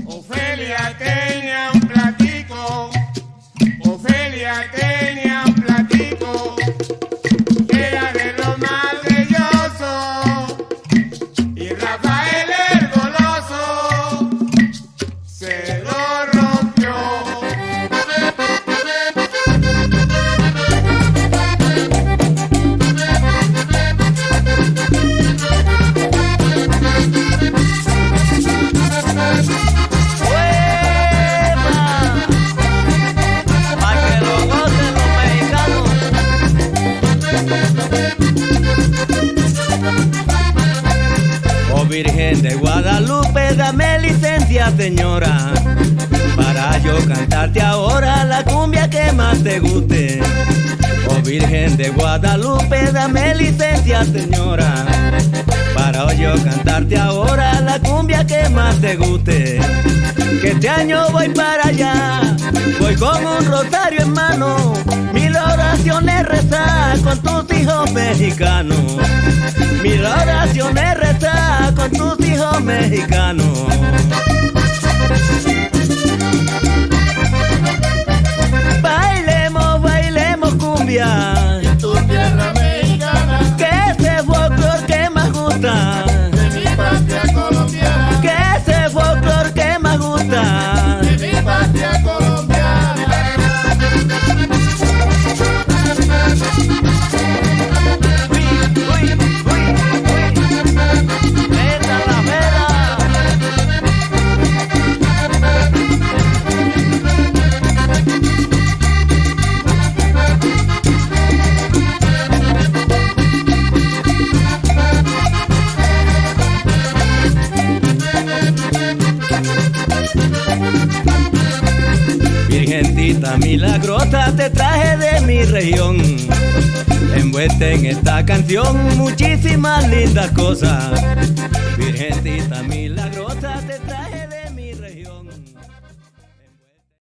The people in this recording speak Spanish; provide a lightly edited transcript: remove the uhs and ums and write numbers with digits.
Ofelia tenía un platico, Ofelia tenía un platico, que era de lo más belloso, y Rafael el goloso se lo rompió. Virgen de Guadalupe, dame licencia, señora, para yo cantarte ahora la cumbia que más te guste. Oh Virgen de Guadalupe, dame licencia, señora, para yo cantarte ahora la cumbia que más te guste. Que este año voy para allá, voy con un rosario en mano, 1000 oraciones rezar con tus hijos mexicanos, 1000 oraciones rezar con tus hijos mexicanos. Bailemos, bailemos cumbia En tu tierra mexicana, que ese folclor que más gusta, de mi patria colombiana, que ese folclor que más gusta. de mi patria colombiana. Uy, uy, uy, uy. Meta la vera. Virgencita milagrosa, te traje de mi región, envuelta en esta canción muchísimas lindas cosas. Virgencita milagrosa.